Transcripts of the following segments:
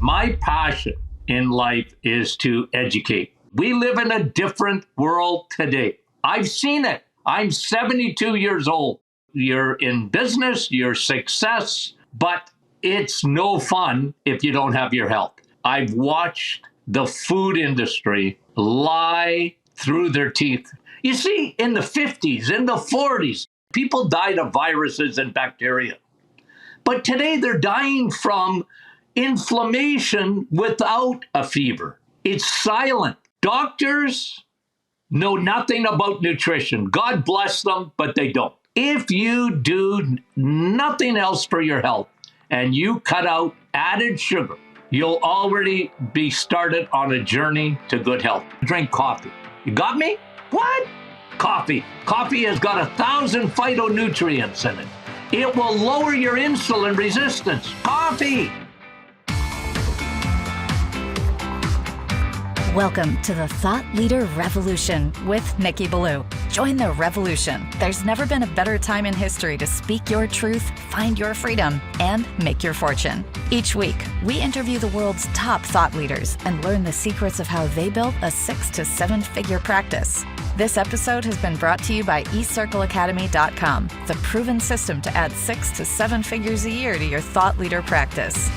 My passion in life is to educate. We live in a different world today. I've seen it. I'm 72 years old. You're in business, you're success, but it's no fun if you don't have your health. I've watched the food industry lie through their teeth. You see, in the 50s, in the 40s, people died of viruses and bacteria. But today they're dying from inflammation without a fever. It's silent. Doctors know nothing about nutrition. God bless them, but they don't. If you do nothing else for your health and you cut out added sugar, you'll already be started on a journey to good health. Drink coffee. You got me? What? Coffee. Coffee has got 1,000 phytonutrients in it. It will lower your insulin resistance. Coffee. Welcome to the Thought Leader Revolution with Nikki Ballou. Join the revolution. There's never been a better time in history to speak your truth, find your freedom, and make your fortune. Each week, we interview the world's top thought leaders and learn the secrets of how they built a 6 to 7 figure practice. This episode has been brought to you by eCircleAcademy.com, the proven system to add 6 to 7 figures a year to your thought leader practice.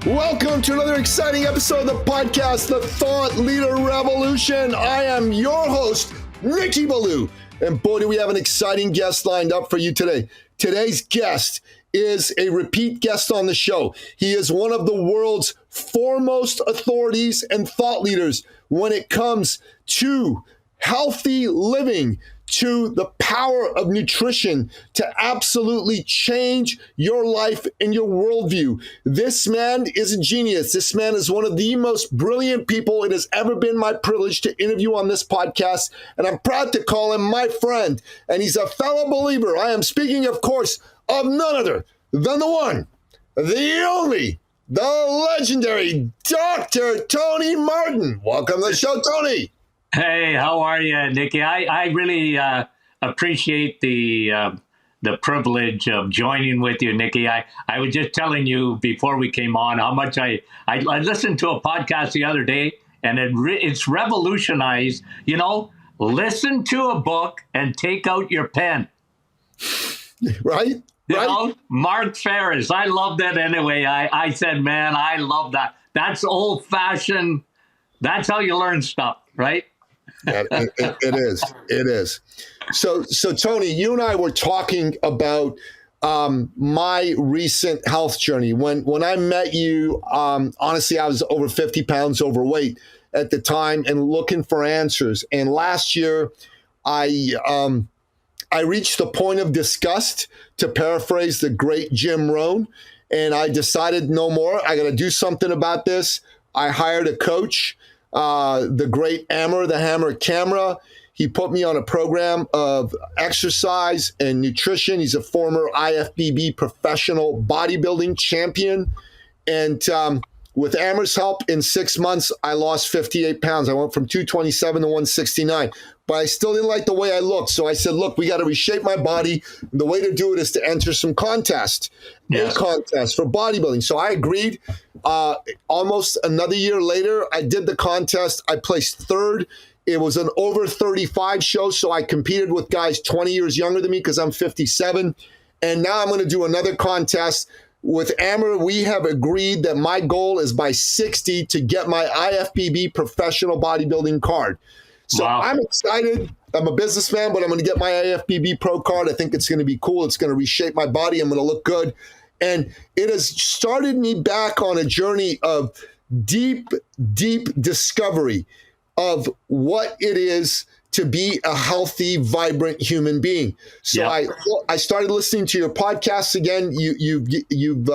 Welcome to another exciting episode of the podcast, The Thought Leader Revolution. I am your host, Nikki Ballou. And boy, do we have an exciting guest lined up for you today. Today's guest is a repeat guest on the show. He is one of the world's foremost authorities and thought leaders when it comes to healthy living, to the power of nutrition to absolutely change your life and your worldview. This man is a genius. This man is one of the most brilliant people it has ever been my privilege to interview on this podcast, and I'm proud to call him my friend, and he's a fellow believer. I am speaking, of course, of none other than the one, the only, the legendary Dr. Tony Martin. Welcome to the show, Tony. Hey, how are you, Nikki? I really appreciate the privilege of joining with you, Nikki. I was just telling you before we came on how much I listened to a podcast the other day, and it's revolutionized. You know, listen to a book and take out your pen. Right? You know, Mark Ferris. I love that anyway. I said, man, I love that. That's old fashioned. That's how you learn stuff, right? Yeah, it is. It is. So Tony, you and I were talking about my recent health journey. When I met you, honestly, I was over 50 pounds overweight at the time and looking for answers. And last year, I reached the point of disgust, to paraphrase the great Jim Rohn, and I decided no more. I got to do something about this. I hired a coach. The great Ammer, the Hammer Camera. He put me on a program of exercise and nutrition. He's a former IFBB professional bodybuilding champion. And with Ammer's help, in 6 months, I lost 58 pounds. I went from 227 to 169. But I still didn't like the way I looked. So I said, look, we got to reshape my body. The way to do it is to enter some contest, a contest for bodybuilding. So I agreed. Almost another year later, I did the contest. I placed third. It was an over 35 show. So I competed with guys 20 years younger than me because I'm 57. And now I'm going to do another contest. With Amber, we have agreed that my goal is by 60 to get my IFBB professional bodybuilding card. So wow. I'm excited. I'm a businessman, but I'm going to get my IFBB Pro card. I think it's going to be cool. It's going to reshape my body. I'm going to look good. And it has started me back on a journey of deep, deep discovery of what it is to be a healthy, vibrant human being. So I started listening to your podcasts again. You've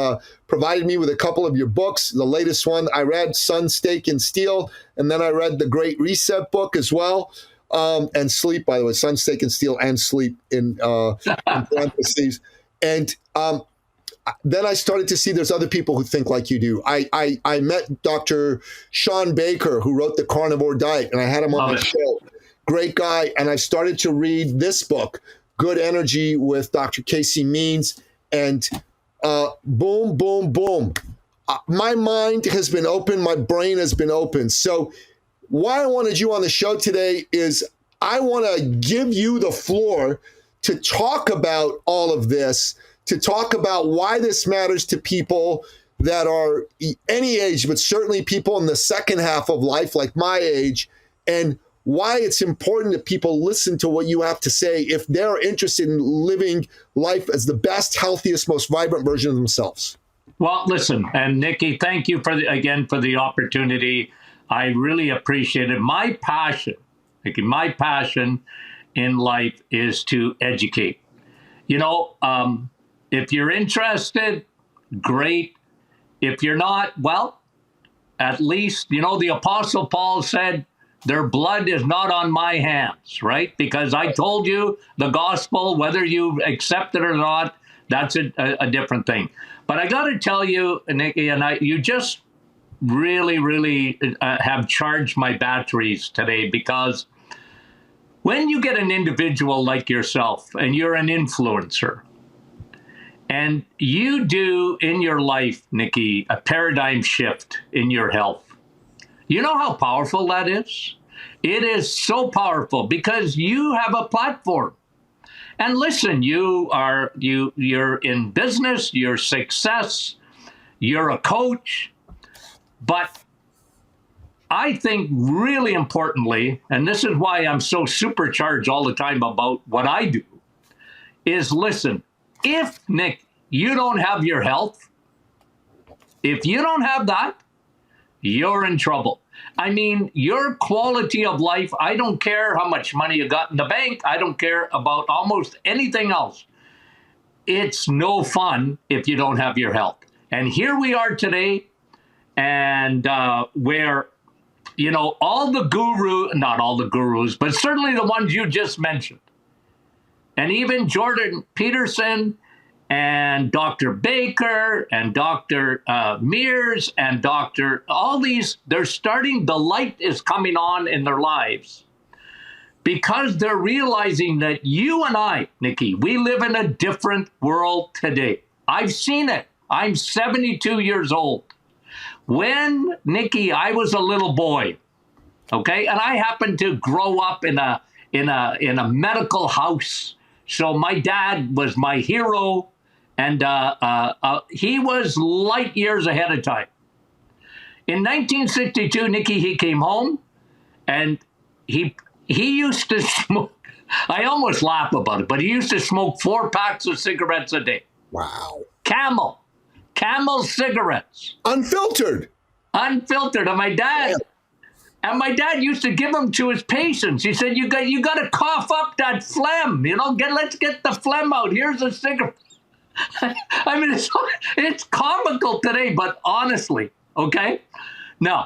provided me with a couple of your books. The latest one I read, Sun, Steak, and Steel. And then I read the Great Reset book as well. And Sleep, by the way, Sun, Steak, and Steel, and Sleep in parentheses. And then I started to see there's other people who think like you do. I met Dr. Sean Baker, who wrote The Carnivore Diet, and I had him on the show. Great guy. And I started to read this book, Good Energy, with Dr. Casey Means. And boom, boom, boom. My mind has been open. My brain has been open. So why I wanted you on the show today is I want to give you the floor to talk about all of this, to talk about why this matters to people that are any age, but certainly people in the second half of life, like my age, and why it's important that people listen to what you have to say if they're interested in living life as the best, healthiest, most vibrant version of themselves. Well, listen, and Nikki, thank you for the opportunity. I really appreciate it. My passion, Nikki, my passion in life is to educate. If you're interested, great. If you're not, well, at least, the Apostle Paul said, their blood is not on my hands, right? Because I told you the gospel, whether you accept it or not, that's a different thing. But I got to tell you, Nikki, you just really, really have charged my batteries today, because when you get an individual like yourself and you're an influencer, and you do in your life, Nikki, a paradigm shift in your health, you know how powerful that is? It is so powerful because you have a platform. And listen, you're in business, you're success, you're a coach, but I think really importantly, and this is why I'm so supercharged all the time about what I do, is listen, if, Nick, you don't have your health, if you don't have that, you're in trouble. I mean, your quality of life, I don't care how much money you got in the bank. I don't care about almost anything else. It's no fun if you don't have your health. And here we are today, and where, all the not all the gurus, but certainly the ones you just mentioned, and even Jordan Peterson and Dr. Baker and Dr. Mears and all these, the light is coming on in their lives because they're realizing that you and I, Nikki, we live in a different world today. I've seen it. I'm 72 years old. When, Nikki, I was a little boy, okay, and I happened to grow up in a medical house. So my dad was my hero, and he was light years ahead of time. In 1962, Nikki, he came home, and he used to smoke. I almost laugh about it, but he used to smoke 4 packs of cigarettes a day. Wow. Camel cigarettes. Unfiltered. And my dad. Yeah. And my dad used to give them to his patients. He said, "You got to cough up that phlegm. Let's get the phlegm out. Here's a cigarette." I mean, it's comical today, but honestly, okay. No,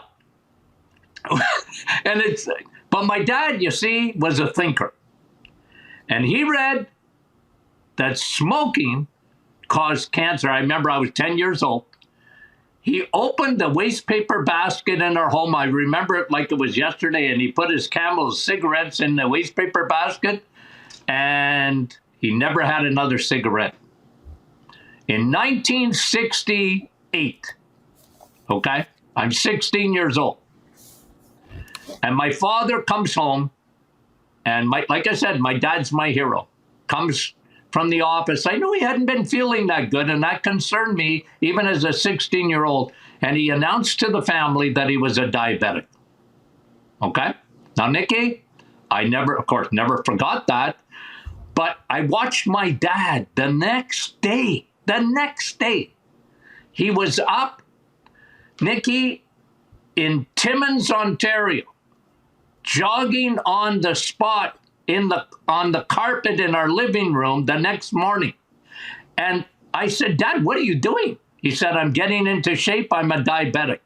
but my dad, you see, was a thinker, and he read that smoking caused cancer. I remember I was 10 years old. He opened the waste paper basket in our home. I remember it like it was yesterday. And he put his Camel's cigarettes in the waste paper basket. And he never had another cigarette. In 1968, okay, I'm 16 years old. And my father comes home. And like I said, my dad's my hero. Comes from the office. I knew he hadn't been feeling that good, and that concerned me even as a 16-year-old. And he announced to the family that he was a diabetic. Okay? Now, Nikki, I never forgot that, but I watched my dad the next day. He was up, Nikki, in Timmins, Ontario, jogging on the spot on the carpet in our living room the next morning. And I said, "Dad, what are you doing?" He said, "I'm getting into shape. I'm a diabetic."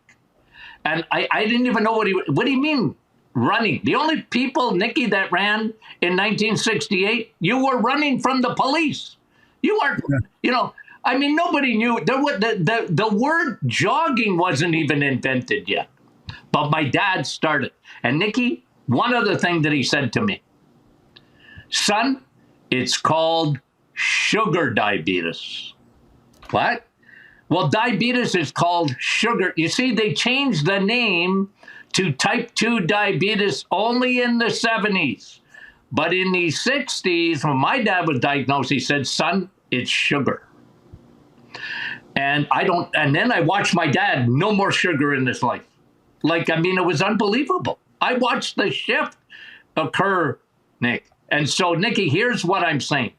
And I didn't even know what do you mean running? The only people, Nikki, that ran in 1968, you were running from the police. You weren't, I mean, nobody knew. The word jogging wasn't even invented yet. But my dad started. And Nikki, one other thing that he said to me, "Son, it's called sugar diabetes." What? Well, diabetes is called sugar. You see, they changed the name to type 2 diabetes only in the 70s. But in the 60s, when my dad was diagnosed, he said, son, it's sugar. And then I watched my dad, no more sugar in his life. It was unbelievable. I watched the shift occur, Nick. And so, Nikki, here's what I'm saying.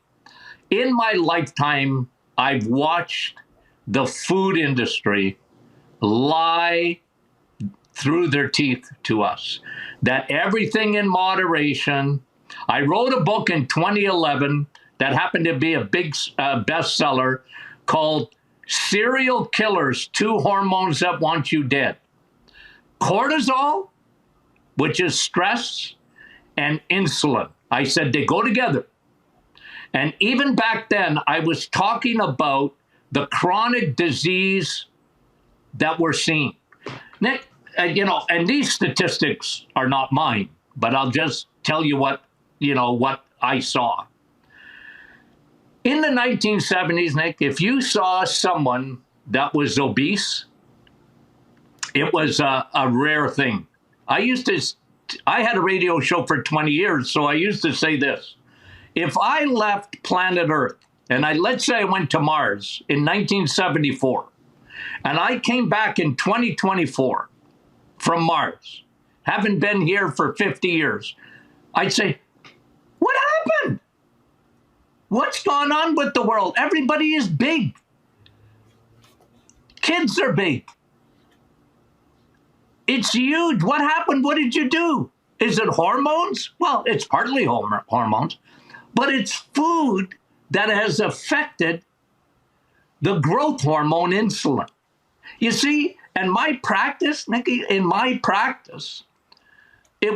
In my lifetime, I've watched the food industry lie through their teeth to us, that everything in moderation. I wrote a book in 2011 that happened to be a big bestseller called Serial Killers, 2 Hormones That Want You Dead. Cortisol, which is stress, and insulin. I said they go together. And even back then, I was talking about the chronic disease that we're seeing. Nick, and these statistics are not mine, but I'll just tell you what I saw. In the 1970s, Nick, if you saw someone that was obese, it was a rare thing. I had a radio show for 20 years, so I used to say this. If I left planet Earth, and let's say I went to Mars in 1974, and I came back in 2024 from Mars, having been here for 50 years, I'd say, what happened? What's gone on with the world? Everybody is big. Kids are big. It's huge. What happened? What did you do? Is it hormones? Well, it's partly hormones, but it's food that has affected the growth hormone insulin. You see, in my practice, Nikki, it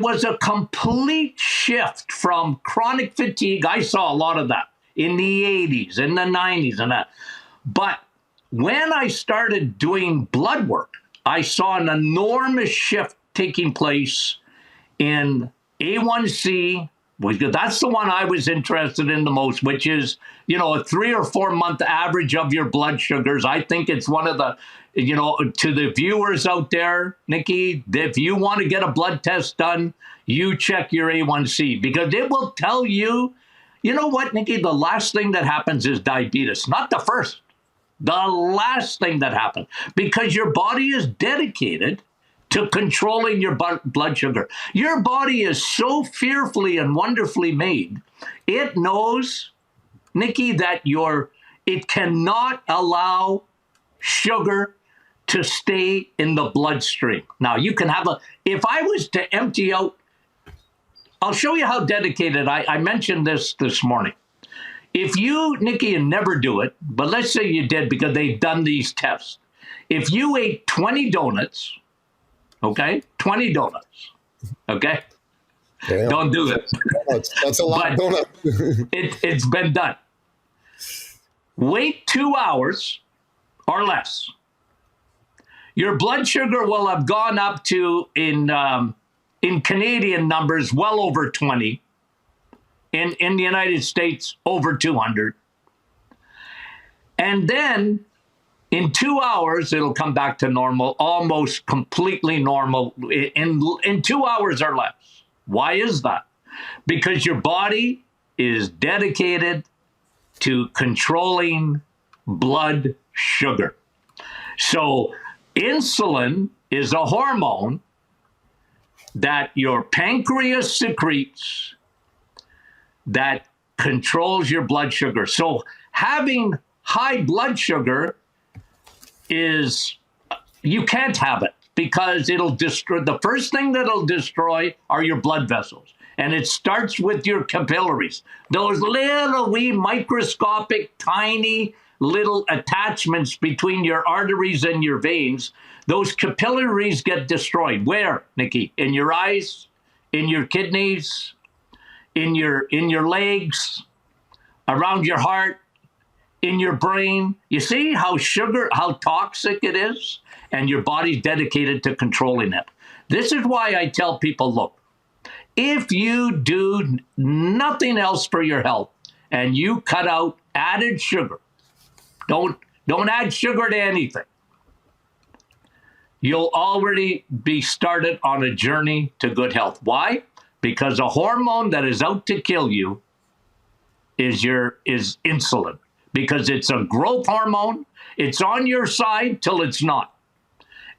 was a complete shift from chronic fatigue. I saw a lot of that in the 80s, in the 90s and that. But when I started doing blood work, I saw an enormous shift taking place in A1C. That's the one I was interested in the most, which is, a 3 or 4 month average of your blood sugars. I think it's one of the, to the viewers out there, Nikki, if you want to get a blood test done, you check your A1C because it will tell you, you know what, Nikki, the last thing that happens is diabetes, not the first. The last thing that happens, because your body is dedicated to controlling your blood sugar. Your body is so fearfully and wonderfully made. It knows, Nikki, that it cannot allow sugar to stay in the bloodstream. Now, you can have if I was to empty out, I'll show you how dedicated, I mentioned this morning. If you, Nikki, and never do it, but let's say you did because they've done these tests. If you ate 20 donuts, okay, 20 donuts, okay? Damn. Don't do it. That's a lot of donuts. It's been done. Wait 2 hours or less. Your blood sugar will have gone up to, in Canadian numbers, well over 20. In the United States, over 200. And then in 2 hours, it'll come back to normal, almost completely normal in 2 hours or less. Why is that? Because your body is dedicated to controlling blood sugar. So insulin is a hormone that your pancreas secretes that controls your blood sugar. So having high blood sugar you can't have it because it'll destroy, the first thing that'll destroy are your blood vessels. And it starts with your capillaries. Those little wee microscopic, tiny little attachments between your arteries and your veins. Those capillaries get destroyed. Where, Nikki? In your eyes, in your kidneys, in your legs, around your heart, in your brain. You see how toxic it is? And your body's dedicated to controlling it. This is why I tell people, look, if you do nothing else for your health and you cut out added sugar, don't don't add sugar to anything, you'll already be started on a journey to good health. Why? Because a hormone that is out to kill you is insulin, because it's a growth hormone. It's on your side till it's not.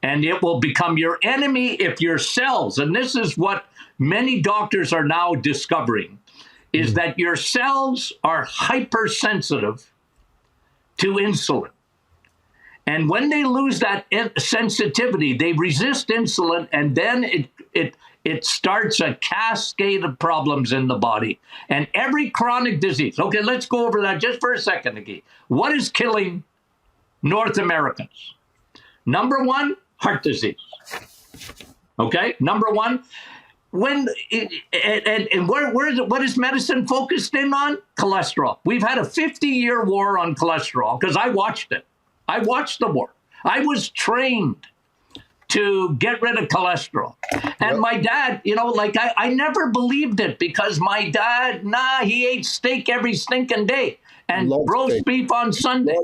And it will become your enemy if your cells, and this is what many doctors are now discovering, is that your cells are hypersensitive to insulin. And when they lose that sensitivity, they resist insulin, and then it starts a cascade of problems in the body. And every chronic disease. Okay, let's go over that just for a second, Nikki. What is killing North Americans? Number one, heart disease. Okay, number one. What is medicine focused in on? Cholesterol. We've had a 50-year war on cholesterol because I watched it. I watched the war. I was trained to get rid of cholesterol. And my dad, I never believed it because my dad, he ate steak every stinking day and roast beef on Sunday.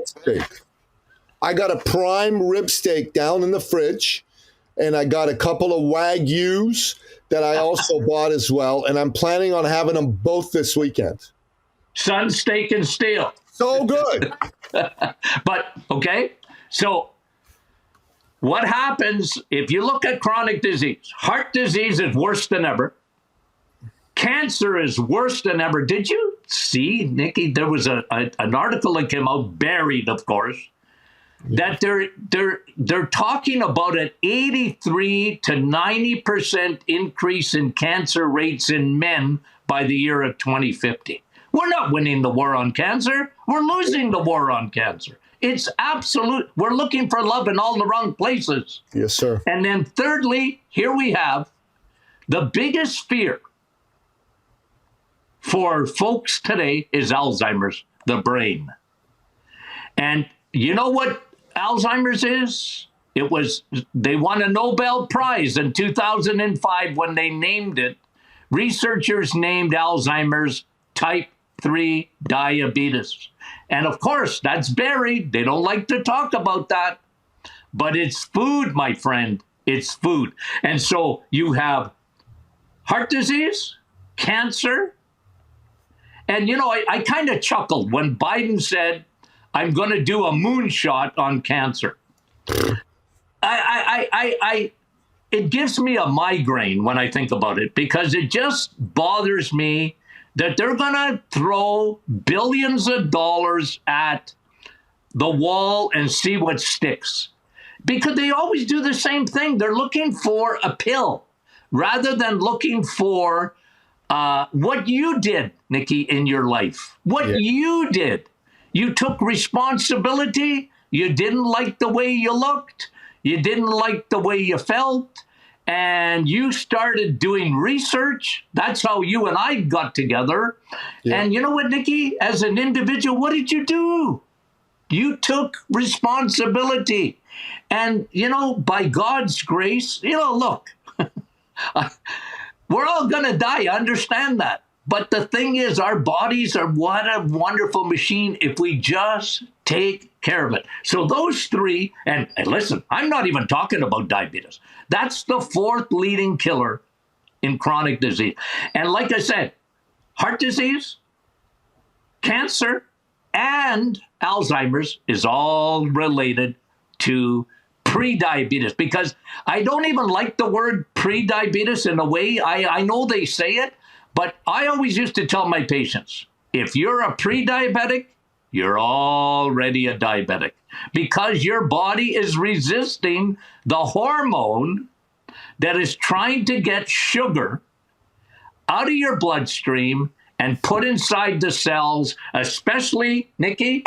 I got a prime rib steak down in the fridge, and I got a couple of Wagyus that I also bought as well, and I'm planning on having them both this weekend. Sun, steak, and steel. So good. But, okay, so what happens if you look at chronic disease? Heart disease is worse than ever. Cancer is worse than ever. Did you see, Nikki, there was an article that came out, buried, of course, that they're talking about an 83 to 90% increase in cancer rates in men by the year of 2050. We're not winning the war on cancer. We're losing the war on cancer. It's absolute. We're looking for love in all the wrong places. Yes, sir. And then thirdly, here we have the biggest fear for folks today is Alzheimer's, the brain. And you know what Alzheimer's is? They won a Nobel Prize in 2005 when they named it. Researchers named Alzheimer's type 3 diabetes. And of course, that's buried. They don't like to talk about that. But it's food, my friend. It's food. And so you have heart disease, cancer. And, I kind of chuckled when Biden said, I'm going to do a moonshot on cancer. It gives me a migraine when I think about it, because it just bothers me that they're going to throw billions of dollars at the wall and see what sticks. Because they always do the same thing. They're looking for a pill rather than looking for what you did, Nikki, in your life. What you did. You took responsibility. You didn't like the way you looked. You didn't like the way you felt. And you started doing research. That's how you and I got together. Yeah. And you know what, Nikki? As an individual, what did you do? You took responsibility. And, by God's grace, look, we're all going to die. I understand that. But the thing is, our bodies are what a wonderful machine if we just take care of it. So those three, and listen, I'm not even talking about diabetes. That's the fourth leading killer in chronic disease. And like I said, heart disease, cancer, and Alzheimer's is all related to pre-diabetes, because I don't even like the word pre-diabetes in a way. I know they say it, but I always used to tell my patients, if you're a pre-diabetic, you're already a diabetic, because your body is resisting the hormone that is trying to get sugar out of your bloodstream and put inside the cells, especially, Nikki,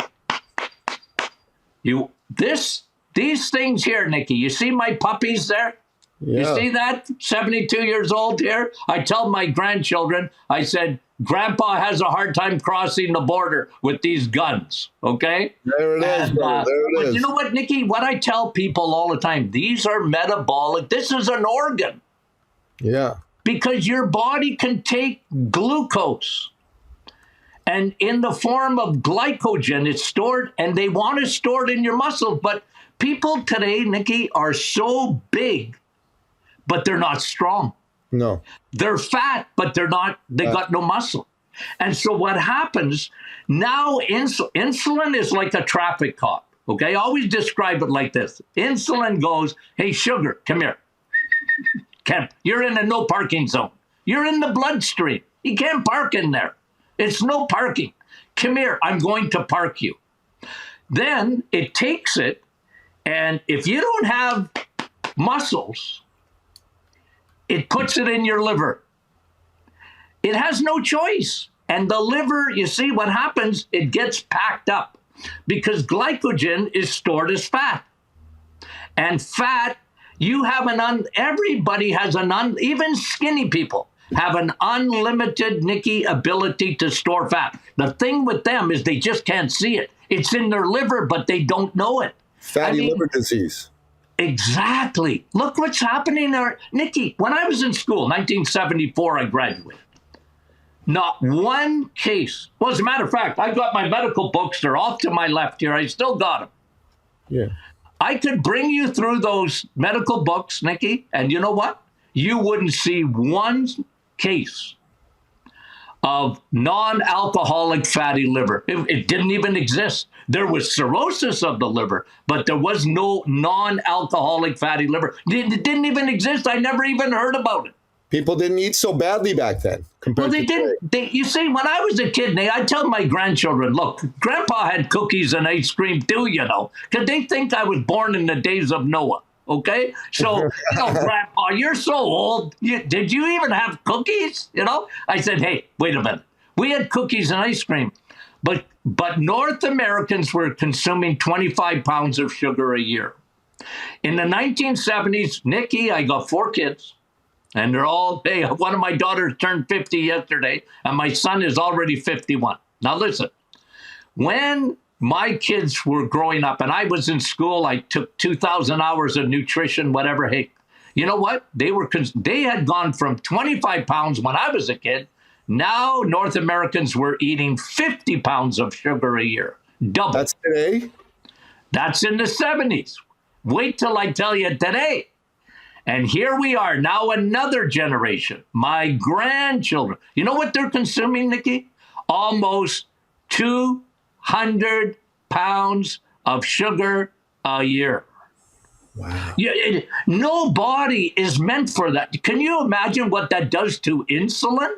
these things here, Nikki, you see my puppies there? Yeah. You see that? 72 years old here. I tell my grandchildren, I said, Grandpa has a hard time crossing the border with these guns, okay? There it is. There it is. You know what, Nikki? What I tell people all the time, these are metabolic. This is an organ. Yeah. Because your body can take glucose. And in the form of glycogen, it's stored, and they want to store it in your muscle. But people today, Nikki, are so big, but they're not strong. No. They're fat, but they got no muscle. And so what happens now, insulin is like a traffic cop. Okay, I always describe it like this. Insulin goes, hey, sugar, come here. You're in a no parking zone. You're in the bloodstream. You can't park in there. It's no parking. Come here, I'm going to park you. Then it takes it, and if you don't have muscles, it puts it in your liver. It has no choice. And the liver, you see what happens, it gets packed up because glycogen is stored as fat. And fat, you have everybody has even skinny people have an unlimited, Nikki, ability to store fat. The thing with them is they just can't see it. It's in their liver, but they don't know it. Fatty liver disease. Exactly. Look what's happening there. Nikki, when I was in school, 1974, I graduated. Not one case. Well, as a matter of fact, I got my medical books. They're off to my left here. I still got them. Yeah. I could bring you through those medical books, Nikki, and you know what? You wouldn't see one case of non-alcoholic fatty liver. It didn't even exist. There was cirrhosis of the liver, but there was no non-alcoholic fatty liver. It didn't even exist. I never even heard about it. People didn't eat so badly back then. Well, they didn't. You see, when I was a kid, I tell my grandchildren, look, Grandpa had cookies and ice cream too, because they think I was born in the days of Noah. Okay, so Grandpa, you're so old. Did you even have cookies? I said, hey, wait a minute. We had cookies and ice cream, but North Americans were consuming 25 pounds of sugar a year. In the 1970s, Nikki, I got 4 kids. And they're all, hey, one of my daughters turned 50 yesterday, and my son is already 51. Now listen, when my kids were growing up and I was in school, I took 2,000 hours of nutrition, whatever. Hey, you know what? They had gone from 25 pounds when I was a kid. Now North Americans were eating 50 pounds of sugar a year. Double. That's today? That's in the 70s. Wait till I tell you today. And here we are, now another generation, my grandchildren. You know what they're consuming, Nikki? Almost 200 pounds of sugar a year. Wow. No body is meant for that. Can you imagine what that does to insulin?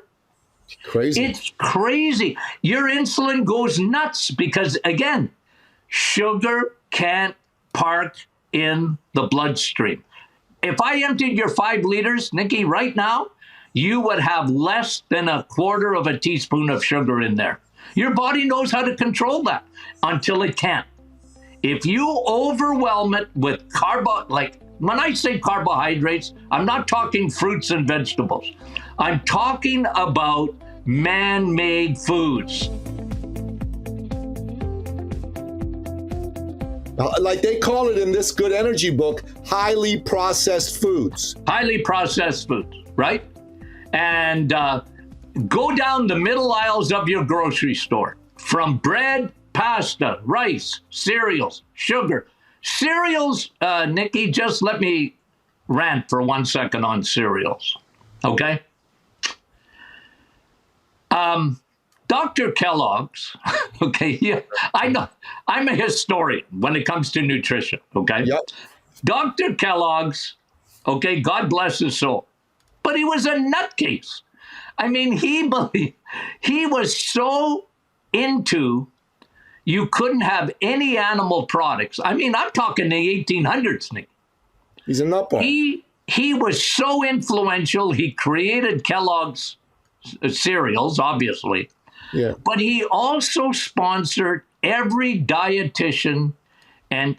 Crazy. It's crazy. Your insulin goes nuts because, again, sugar can't park in the bloodstream. If I emptied your 5 liters, Nikki, right now, you would have less than a quarter of a teaspoon of sugar in there. Your body knows how to control that until it can't. If you overwhelm it with when I say carbohydrates, I'm not talking fruits and vegetables. I'm talking about man-made foods. Like they call it in this Good Energy book, highly processed foods. Highly processed foods, right? And go down the middle aisles of your grocery store. From bread, pasta, rice, cereals, sugar. Cereals, Nikki, just let me rant for 1 second on cereals, okay? Dr. Kellogg's, okay, yeah, I know, I'm a historian when it comes to nutrition, okay? Yep. Dr. Kellogg's, okay, God bless his soul, but he was a nutcase. I mean, he was so into, you couldn't have any animal products. I mean, I'm talking the 1800s, Nick. He's a nutball. He was so influential, he created Kellogg's cereals, obviously. Yeah. But he also sponsored every dietitian and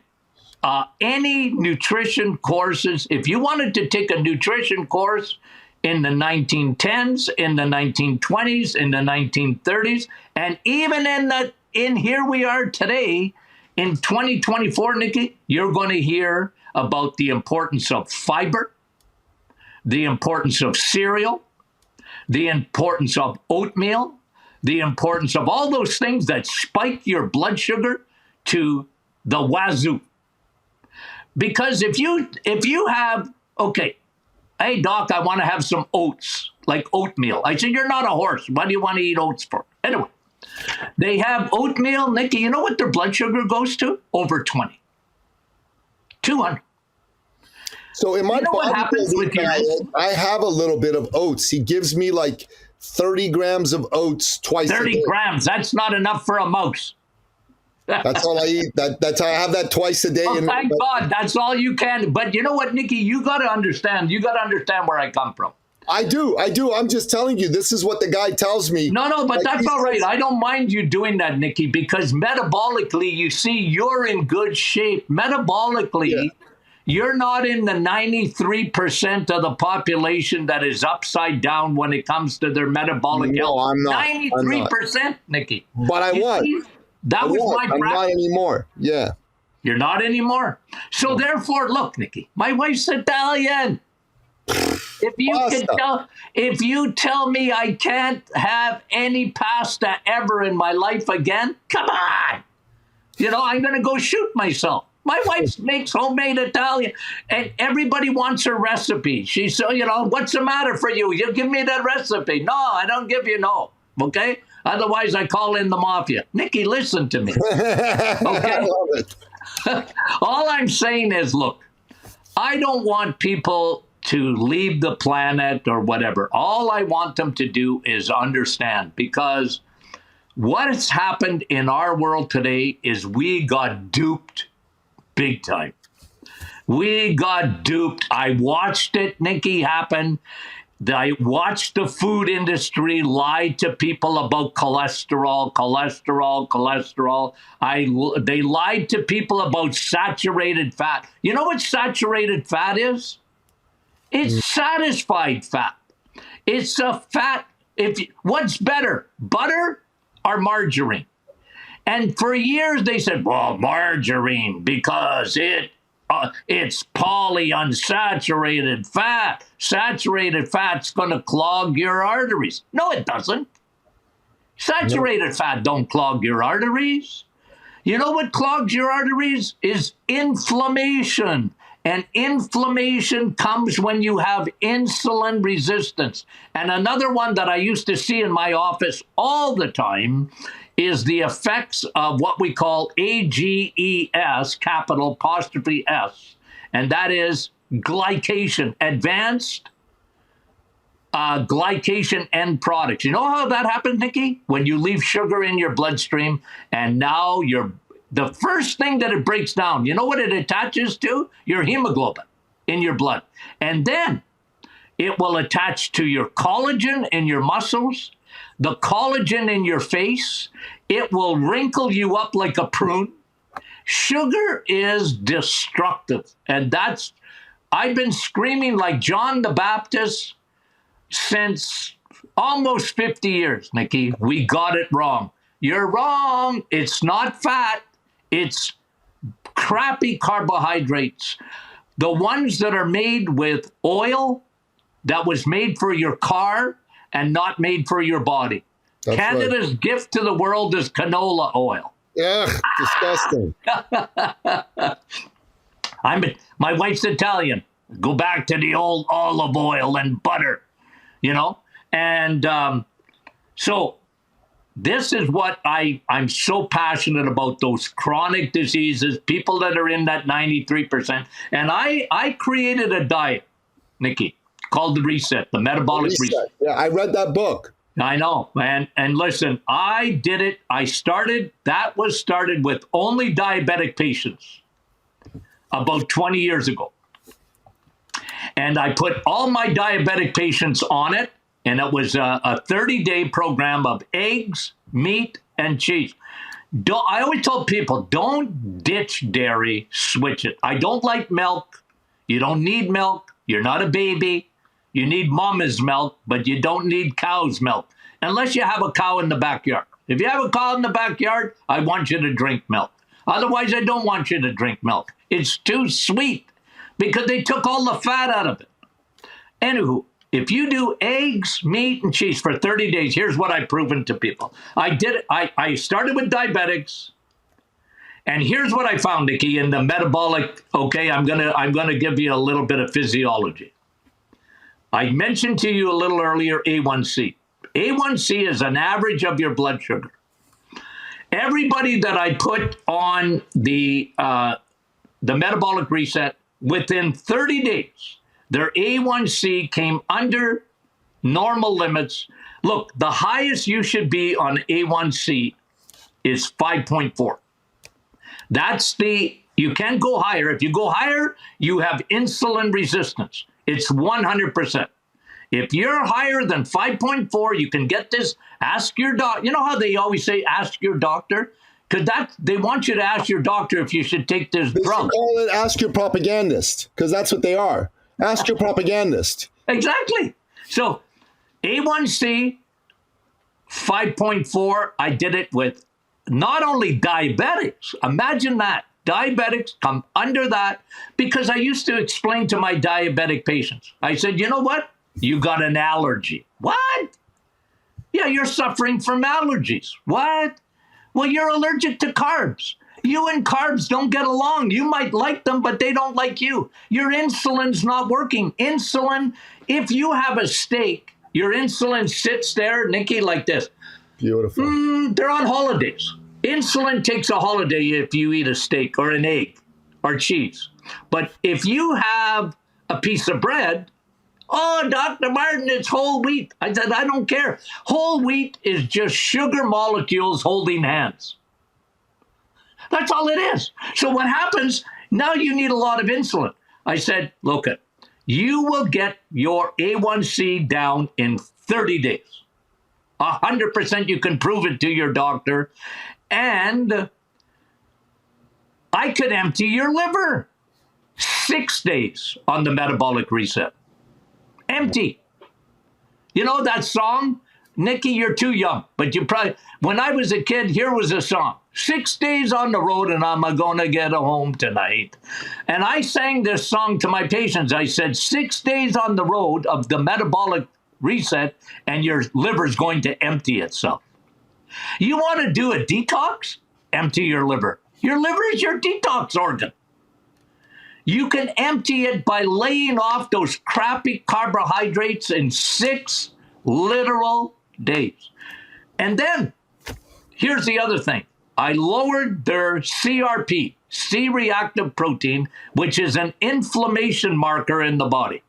any nutrition courses. If you wanted to take a nutrition course in the 1910s, in the 1920s, in the 1930s, and even in here we are today, in 2024, Nikki, you're going to hear about the importance of fiber, the importance of cereal, the importance of oatmeal, the importance of all those things that spike your blood sugar to the wazoo. Because if you have, okay, hey, doc, I want to have some oats, like oatmeal. I said, you're not a horse. What do you want to eat oats for? Anyway, they have oatmeal. Nikki, you know what their blood sugar goes to? Over 20. 200. So in my what happens with you? I have a little bit of oats. He gives me like 30 grams of oats twice a day. 30 grams. That's not enough for a mouse. That's all I eat. That's I have that twice a day. Oh, thank God. That's all you can. But you know what, Nikki? You got to understand. You got to understand where I come from. I do. I'm just telling you, this is what the guy tells me. No, but that's all right. I don't mind you doing that, Nikki, because metabolically, you see, you're in good shape. Metabolically, you're not in the 93% of the population that is upside down when it comes to their metabolic health. No, I'm not. 93%, Nikki. But I was. That was my practice. I'm not anymore. Yeah. You're not anymore. So therefore, look, Nikki, my wife's Italian. If you tell me I can't have any pasta ever in my life again, come on. I'm going to go shoot myself. My wife makes homemade Italian, and everybody wants her recipe. She's so, what's the matter for you? You give me that recipe. No, I don't give you no. Okay? Otherwise, I call in the mafia. Nikki, listen to me. Okay? I love it. All I'm saying is, look, I don't want people to leave the planet or whatever. All I want them to do is understand, because what has happened in our world today is we got duped big time. We got duped. I watched it, Nikki, happen. I watched the food industry lie to people about cholesterol. They lied to people about saturated fat. You know what saturated fat is? It's satisfied fat. It's a fat. What's better, butter or margarine? And for years they said, well, margarine, because it's polyunsaturated fat. Saturated fat's going to clog your arteries. No, it doesn't. Saturated fat don't clog your arteries. You know what clogs your arteries? Is inflammation. And inflammation comes when you have insulin resistance. And another one that I used to see in my office all the time is the effects of what we call AGES, capital apostrophe S, and that is glycation, advanced glycation end products. You know how that happens, Nikki? When you leave sugar in your bloodstream, and now the first thing that it breaks down, you know what it attaches to? Your hemoglobin in your blood. And then it will attach to your collagen in your muscles, the collagen in your face. It will wrinkle you up like a prune. Sugar is destructive. And I've been screaming like John the Baptist since almost 50 years, Nikki. We got it wrong. You're wrong. It's not fat. It's crappy carbohydrates. The ones that are made with oil that was made for your car and not made for your body. That's Canada's right. Gift to the world is canola oil. Yeah, disgusting. My wife's Italian. Go back to the old olive oil and butter, And so this is what I'm so passionate about, those chronic diseases, people that are in that 93%. And I created a diet, Nikki, called the Reset, the Metabolic Reset. Yeah, I read that book. I know, man. And listen, I did it. That was started with only diabetic patients about 20 years ago. And I put all my diabetic patients on it. And it was a 30-day program of eggs, meat, and cheese. I always tell people, don't ditch dairy, switch it. I don't like milk. You don't need milk. You're not a baby. You need mama's milk, but you don't need cow's milk, unless you have a cow in the backyard. If you have a cow in the backyard, I want you to drink milk. Otherwise, I don't want you to drink milk. It's too sweet because they took all the fat out of it. Anywho, If you do eggs, meat, and cheese for 30 days, here's what I've proven to people. I did it. I started with diabetics, and here's what I found, Nikki, in the metabolic. Okay, I'm gonna give you a little bit of physiology. I mentioned to you a little earlier A1C. A1C is an average of your blood sugar. Everybody that I put on the metabolic reset, within 30 days, their A1C came under normal limits. Look, the highest you should be on A1C is 5.4. You can't go higher. If you go higher, you have insulin resistance. It's 100%. If you're higher than 5.4, you can get this. Ask your doctor. You know how they always say, ask your doctor? Because they want you to ask your doctor if you should take this drug. Call it ask your propagandist, because that's what they are. Ask your propagandist. Exactly. So A1C 5.4, I did it with not only diabetics. Imagine that. Diabetics come under that, because I used to explain to my diabetic patients. I said, you know what? You got an allergy. What? Yeah, you're suffering from allergies. What? Well, you're allergic to carbs. You and carbs don't get along. You might like them, but they don't like you. Your insulin's not working. Insulin, if you have a steak, your insulin sits there, Nikki, like this. Beautiful. They're on holidays. Insulin takes a holiday if you eat a steak or an egg or cheese. But if you have a piece of bread, oh, Dr. Martin, it's whole wheat. I said, I don't care. Whole wheat is just sugar molecules holding hands. That's all it is. So what happens, now you need a lot of insulin. I said, look, you will get your A1C down in 30 days. 100% you can prove it to your doctor. And I could empty your liver 6 days on the metabolic reset. Empty. You know that song? Nikki, you're too young. But you probably, when I was a kid, here was a song. 6 days on the road and I'm gonna get home tonight. And I sang this song to my patients. I said, 6 days on the road of the metabolic reset and your liver's going to empty itself. You want to do a detox? Empty your liver. Your liver is your detox organ. You can empty it by laying off those crappy carbohydrates in 6 literal days. And then, here's the other thing. I lowered their CRP, C-reactive protein, which is an inflammation marker in the body.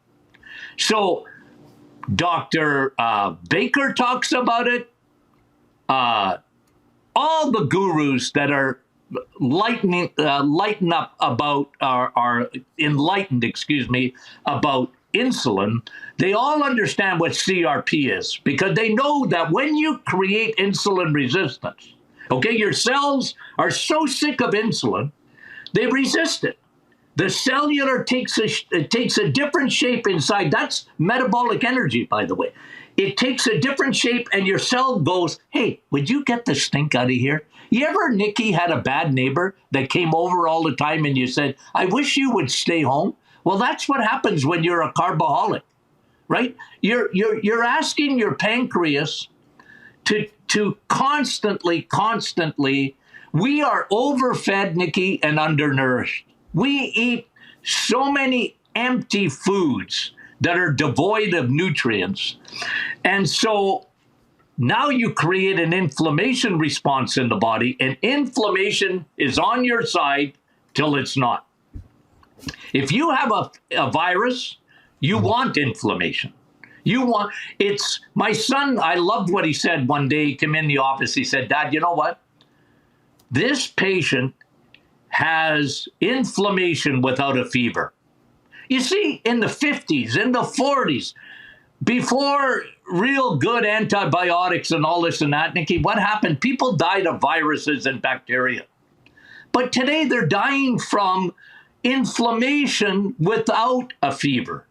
So, Dr. Baker talks about it. All the gurus that are lighten up about are enlightened, about insulin, they all understand what CRP is, because they know that when you create insulin resistance, okay, your cells are so sick of insulin, they resist it. The cellular takes a different shape inside. That's metabolic energy, by the way. It takes a different shape, and your cell goes, hey, would you get the stink out of here? You ever, Nikki, had a bad neighbor that came over all the time and you said, I wish you would stay home? Well, that's what happens when you're a carboholic, right? You're asking your pancreas to constantly, we are overfed, Nikki, and undernourished. We eat so many empty foods that are devoid of nutrients. And so now you create an inflammation response in the body, and inflammation is on your side till it's not. If you have a virus, you want inflammation. My son, I loved what he said one day. He came in the office, he said, Dad, you know what? This patient has inflammation without a fever. You see, in the 50s, in the 40s, before real good antibiotics and all this and that, Nikki, what happened? People died of viruses and bacteria. But today they're dying from inflammation without a fever.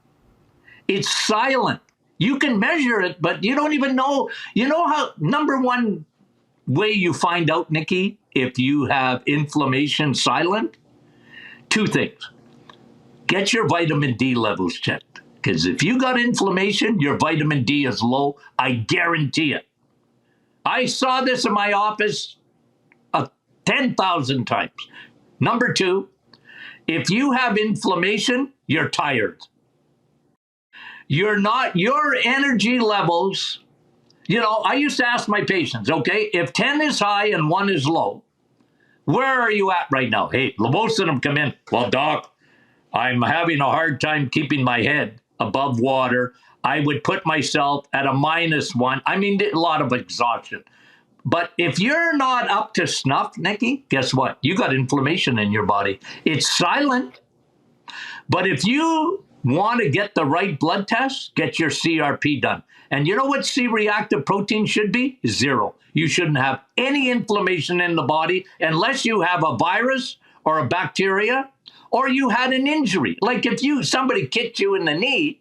It's silent. You can measure it, but you don't even know. You know how, number one way you find out, Nikki, if you have inflammation silent? 2 things. Get your vitamin D levels checked. Because if you got inflammation, your vitamin D is low. I guarantee it. I saw this in my office 10,000 times. Number two, if you have inflammation, you're tired. Your energy levels, I used to ask my patients, okay, if 10 is high and 1 is low, where are you at right now? Hey, most of them come in, well, doc, I'm having a hard time keeping my head above water. I would put myself at a -1. I mean, a lot of exhaustion. But if you're not up to snuff, Nikki, guess what? You got inflammation in your body. It's silent. But if you want to get the right blood test, get your CRP done. And you know what C-reactive protein should be? 0. You shouldn't have any inflammation in the body unless you have a virus or a bacteria or you had an injury. Like if somebody kicked you in the knee,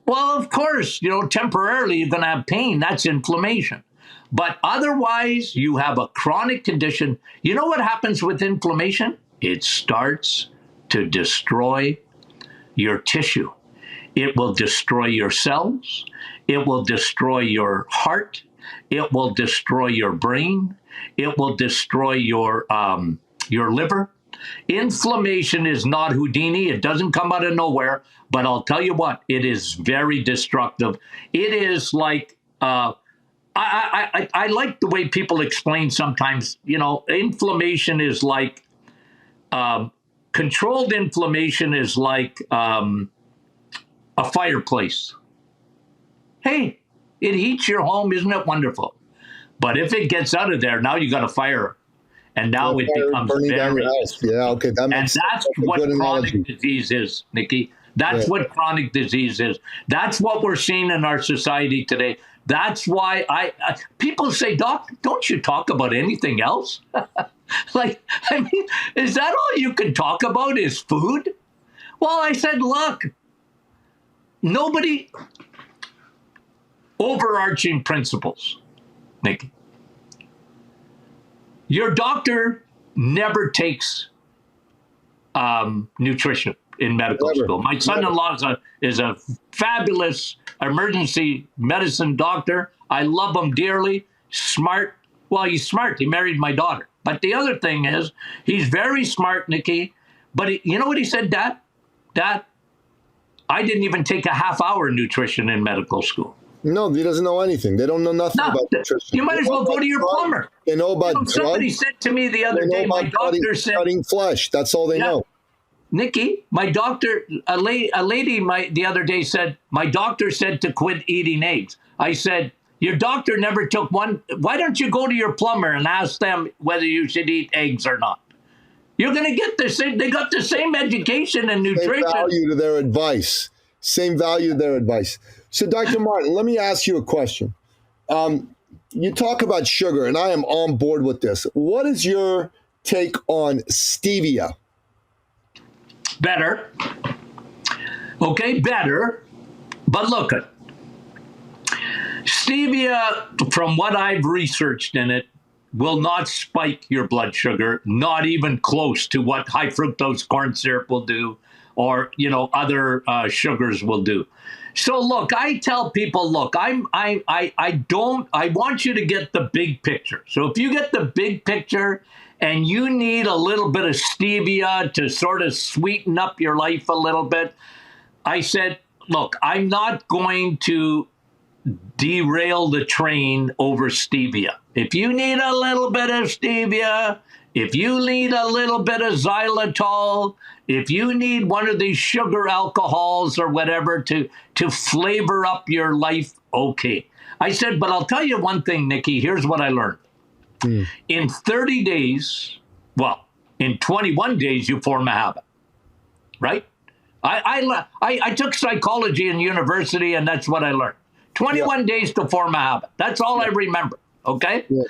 well, of course, temporarily you're going to have pain. That's inflammation. But otherwise, you have a chronic condition. You know what happens with inflammation? It starts to destroy your tissue. It will destroy your cells. It will destroy your heart. It will destroy your brain. It will destroy your liver. Inflammation is not Houdini. It doesn't come out of nowhere. But I'll tell you what, it is very destructive. It is like, I like the way people explain sometimes, inflammation is like, controlled inflammation is like a fireplace. Hey, it heats your home. Isn't it wonderful? But if it gets out of there, now you got a fire. And now it becomes very... Yeah, okay. That's what chronic disease is, Nikki. That's what chronic disease is. That's what we're seeing in our society today. That's why people say, Doc, don't you talk about anything else? Is that all you can talk about is food? Well, I said, look, overarching principles, Nikki. Your doctor never takes nutrition in medical school. My son-in-law is a fabulous emergency medicine doctor. I love him dearly. Smart. Well, he's smart. He married my daughter. But the other thing is, he's very smart, Nikki. But you know what he said, Dad? Dad, I didn't even take a half-hour nutrition in medical school. No, he doesn't know anything. They don't know nothing about nutrition. You might as well go to your plumber. They know about drugs. Somebody said to me the other day, my doctor said... cutting flesh. That's all they know. Nikki, my doctor, a lady the other day said, my doctor said to quit eating eggs. I said, your doctor never took one. Why don't you go to your plumber and ask them whether you should eat eggs or not? You're going to get the same. They got the same education and nutrition. Same value to their advice. Same value to their advice. So, Dr. Martin, let me ask you a question. You talk about sugar, and I am on board with this. What is your take on stevia? Better. Okay, better. But look, stevia, from what I've researched in it, will not spike your blood sugar, not even close to what high fructose corn syrup will do or, other sugars will do. So look, I tell people, look, I want you to get the big picture. So if you get the big picture and you need a little bit of stevia to sort of sweeten up your life a little bit, I said, look, I'm not going to derail the train over stevia. If you need a little bit of stevia, if you need a little bit of xylitol, if you need one of these sugar alcohols or whatever to flavor up your life, okay. I said, but I'll tell you one thing, Nikki, here's what I learned. In 30 days, well, in 21 days, you form a habit, right? I took psychology in university, and that's what I learned. 21 days to form a habit. That's all I remember, okay? Yeah.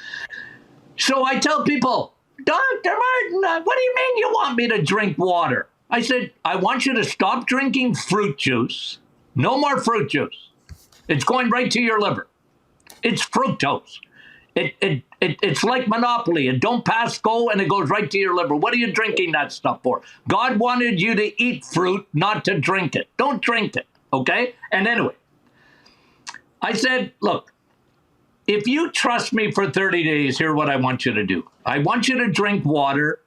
So I tell people, Dr. Martin, what do you mean you want me to drink water? I said, I want you to stop drinking fruit juice. No more fruit juice. It's going right to your liver. It's fructose. It's like Monopoly. It don't pass go, and it goes right to your liver. What are you drinking that stuff for? God wanted you to eat fruit, not to drink it. Don't drink it. Okay? And anyway, I said, look, if you trust me for 30 days, here's what I want you to do. I want you to drink water,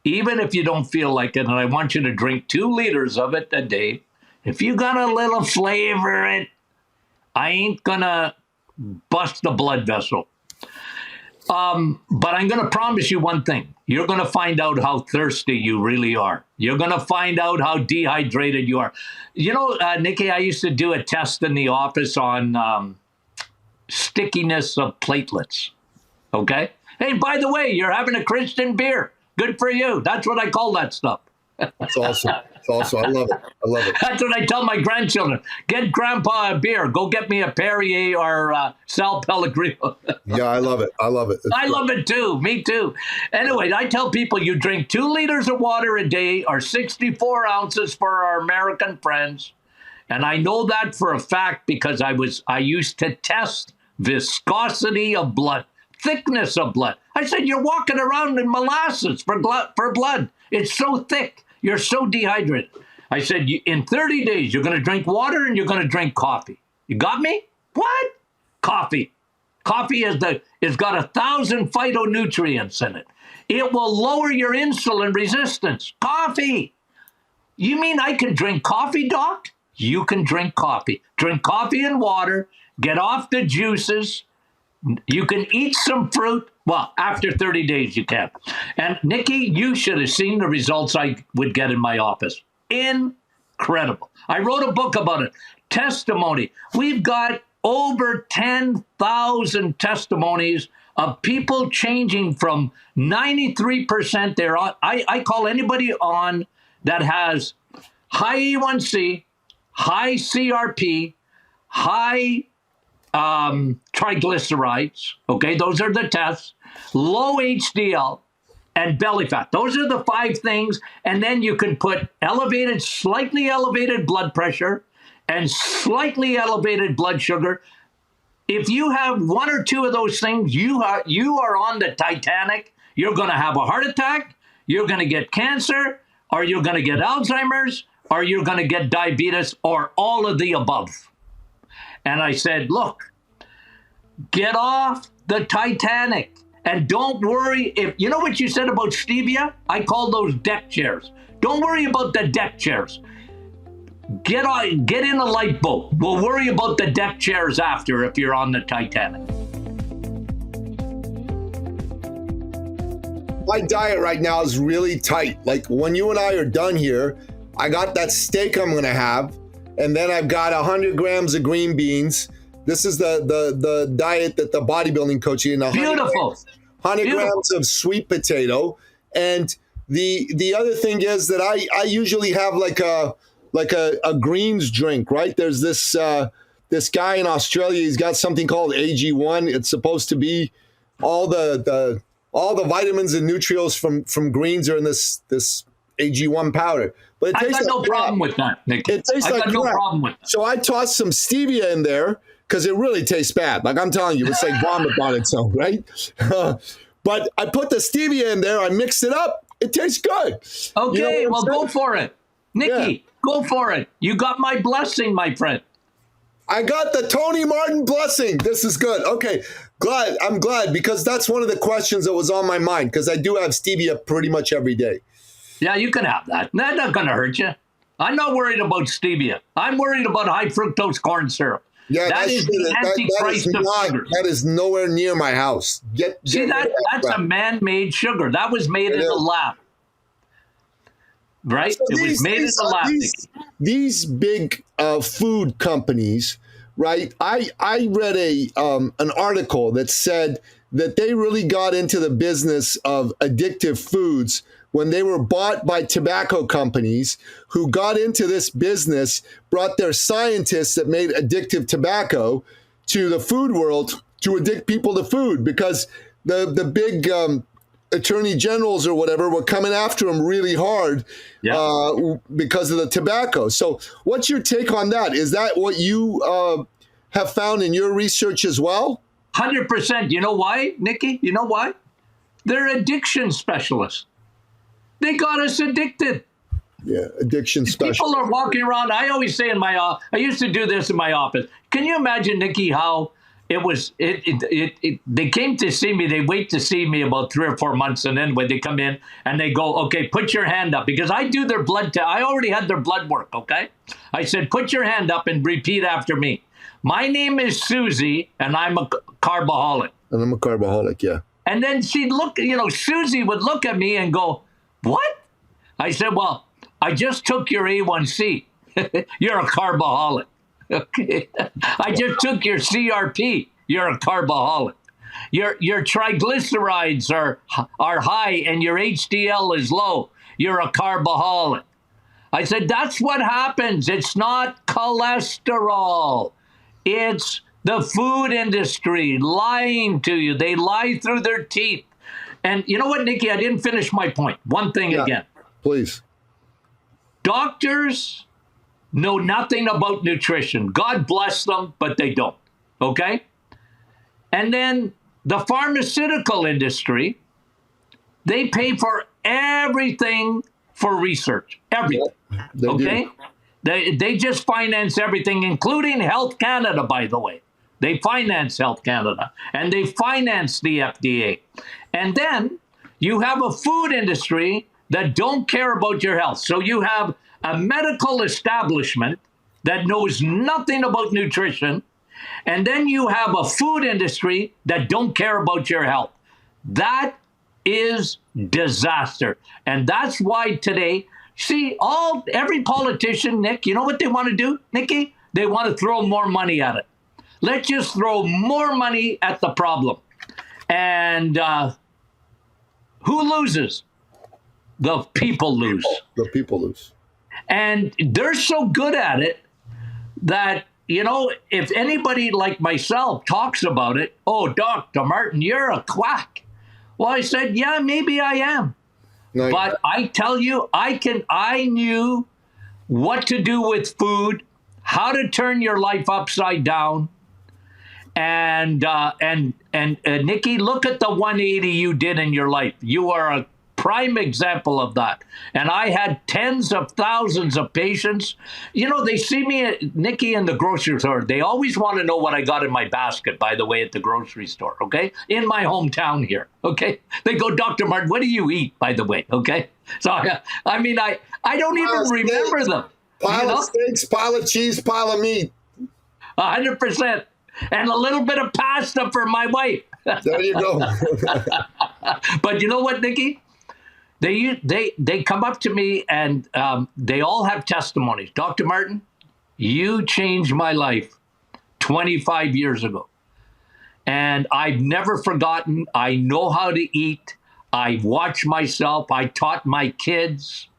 even if you don't feel like it, and I want you to drink 2 liters of it a day. If you got a little flavor in it, I ain't gonna bust the blood vessel. But I'm gonna promise you one thing. You're gonna find out how thirsty you really are. You're gonna find out how dehydrated you are. You know, Nikki, I used to do a test in the office on stickiness of platelets. Okay? Hey, by the way, you're having a Christian beer. Good for you. That's what I call that stuff. It's awesome. It's awesome. I love it. I love it. That's what I tell my grandchildren. Get Grandpa a beer. Go get me a Perrier or Sal Pellegrino. Yeah, I love it. I love it. I love it too. Me too. Anyway, I tell people you drink 2 liters of water a day or 64 ounces for our American friends. And I know that for a fact because I used to test viscosity of blood, thickness of blood. I said, you're walking around in molasses for blood. It's so thick. You're so dehydrated. I said, in 30 days, you're going to drink water and you're going to drink coffee. You got me? What? Coffee. Coffee has got 1,000 phytonutrients in it. It will lower your insulin resistance. Coffee. You mean I can drink coffee, Doc? You can drink coffee. Drink coffee and water. Get off the juices. You can eat some fruit. Well, after 30 days, you can. And Nikki, you should have seen the results I would get in my office. Incredible. I wrote a book about it. Testimony. We've got over 10,000 testimonies of people changing from 93% there on. I call anybody on that has high A1C, high CRP, high triglycerides, okay, those are the tests, low HDL, and belly fat. Those are the 5 things. And then you can put slightly elevated blood pressure and slightly elevated blood sugar. If you have 1 or 2 of those things, you are on the Titanic. You're going to have a heart attack, you're going to get cancer, or you're going to get Alzheimer's, or you're going to get diabetes, or all of the above. And I said, look, get off the Titanic and don't worry if, you know what you said about stevia? I call those deck chairs. Don't worry about the deck chairs. Get in a lifeboat. We'll worry about the deck chairs after if you're on the Titanic. My diet right now is really tight. Like when you and I are done here, I got that steak I'm going to have. And then I've got 100 grams of green beans. This is the diet that the bodybuilding coach eating. Beautiful. 100 grams of sweet potato. And the other thing is that I usually have like a greens drink, right? There's this guy in Australia. He's got something called AG1. It's supposed to be all the vitamins and nutrients from greens are in this AG1 powder. But it tastes I got no problem with that, Nick. It tastes like crap. No problem with that. So I tossed some stevia in there because it really tastes bad. Like I'm telling you, it's like vomit on its own, right? But I put the stevia in there. I mixed it up. It tastes good. Okay, well, go for it. Nikki, go for it. You got my blessing, my friend. I got the Tony Martin blessing. This is good. Okay, I'm glad because that's one of the questions that was on my mind because I do have stevia pretty much every day. Yeah, you can have that. That's not going to hurt you. I'm not worried about stevia. I'm worried about high fructose corn syrup. Yeah, that is the Antichrist of sugar. That is nowhere near my house. That's a man-made sugar. That was made in the lab. Right? So it was made in the lab. These big food companies, right? I read an article that said that they really got into the business of addictive foods when they were bought by tobacco companies who got into this business, brought their scientists that made addictive tobacco to the food world to addict people to food because the big attorney generals or whatever were coming after them really hard because of the tobacco. So what's your take on that? Is that what you have found in your research as well? 100%. You know why, Nikki? You know why? They're addiction specialists. They got us addicted. Yeah, addiction specialist. People are walking around. I always say in my office, I used to do this in my office. Can you imagine, Nikki, how it was? They came to see me. They wait to see me about 3 or 4 months, and then when they come in and they go, okay, put your hand up, because I do their blood test. I already had their blood work. Okay, I said, put your hand up and repeat after me. My name is Susie, and I'm a carboholic. And I'm a carboholic, yeah. And then she'd look, Susie would look at me and go, what? I said, well, I just took your A1C. You're a carboholic. Okay. I just took your CRP. You're a carboholic. Your triglycerides are high and your HDL is low. You're a carboholic. I said, that's what happens. It's not cholesterol. It's the food industry lying to you. They lie through their teeth. And you know what, Nikki? I didn't finish my point. One thing again. Please. Doctors know nothing about nutrition. God bless them, but they don't. Okay? And then the pharmaceutical industry, they pay for everything for research. Everything. They okay? They just finance everything, including Health Canada, by the way. They finance Health Canada, and they finance the FDA. And then you have a food industry that don't care about your health. So you have a medical establishment that knows nothing about nutrition, and then you have a food industry that don't care about your health. That is disaster. And that's why today, see, every politician, Nick, you know what they want to do, Nikki? They want to throw more money at it. Let's just throw more money at the problem. And who loses? The people lose. The people lose. And they're so good at it that, if anybody like myself talks about it, oh, Dr. Martin, you're a quack. Well, I said, yeah, maybe I am. No, but I tell you, I knew what to do with food, how to turn your life upside down. And Nikki, look at the 180 you did in your life. You are a prime example of that. And I had tens of thousands of patients. They see me, Nikki, in the grocery store. They always want to know what I got in my basket, by the way, at the grocery store, okay? In my hometown here, okay? They go, Dr. Martin, what do you eat, by the way, okay? So, I don't even remember them. Pile of steaks, pile of cheese, pile of meat. 100%. And a little bit of pasta for my wife. There you go. But you know what, Nikki? They come up to me and they all have testimonies. Dr. Martin, you changed my life 25 years ago. And I've never forgotten. I know how to eat. I watch myself. I taught my kids.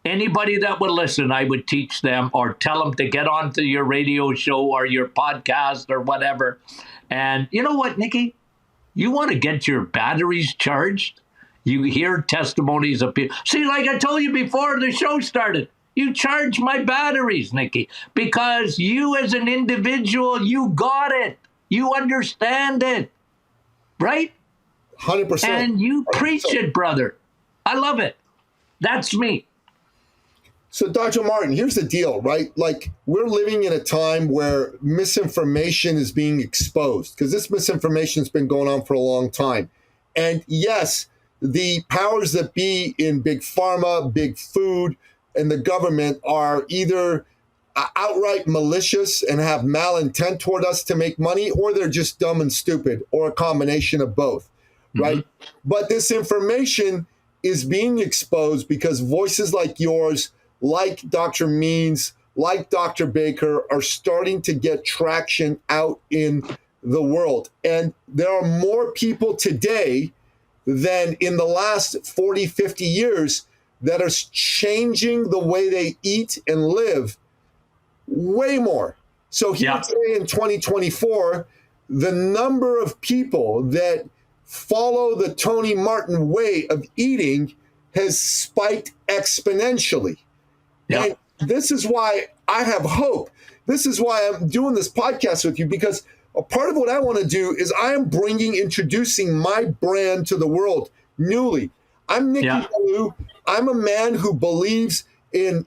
Anybody that would listen, I would teach them or tell them to get onto your radio show or your podcast or whatever. And you know what, Nikki? You want to get your batteries charged? You hear testimonies of people. See, like I told you before the show started, you charge my batteries, Nikki, because you as an individual, you got it. You understand it, right? 100%. And you preach it, brother. I love it. That's me. So, Dr. Martin, here's the deal, right? Like, we're living in a time where misinformation is being exposed because this misinformation has been going on for a long time. And yes, the powers that be in big pharma, big food, and the government are either outright malicious and have malintent toward us to make money, or they're just dumb and stupid, or a combination of both, right? Mm-hmm. But this information is being exposed because voices like yours, like Dr. Means, like Dr. Baker, are starting to get traction out in the world. And there are more people today than in the last 40, 50 years that are changing the way they eat and live. Way more. So here today in 2024, the number of people that follow the Tony Martin way of eating has spiked exponentially. And this is why I have hope. This is why I'm doing this podcast with you, because a part of what I want to do is I am introducing my brand to the world newly. I'm Nicky Ballou. I'm a man who believes in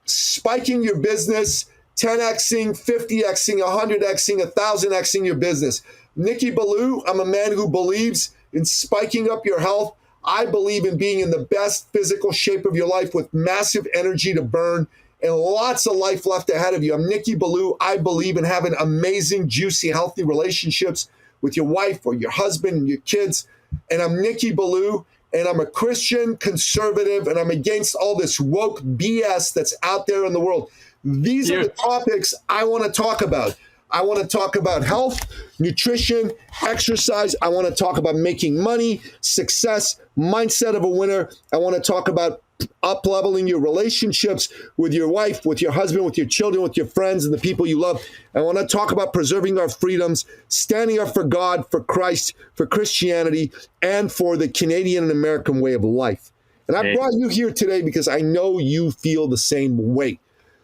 spiking your business, 10xing, 50xing, 100xing, 1000xing your business. Nikki Ballou, I'm a man who believes in spiking up your health. I believe in being in the best physical shape of your life with massive energy to burn and lots of life left ahead of you. I'm Nikki Ballou. I believe in having amazing, juicy, healthy relationships with your wife or your husband and your kids. And I'm Nikki Ballou, and I'm a Christian conservative, and I'm against all this woke BS that's out there in the world. These are the topics I want to talk about. I want to talk about health, nutrition, exercise. I want to talk about making money, success, mindset of a winner. I want to talk about up-leveling your relationships with your wife, with your husband, with your children, with your friends, and the people you love. I want to talk about preserving our freedoms, standing up for God, for Christ, for Christianity, and for the Canadian and American way of life. And I brought you here today because I know you feel the same way.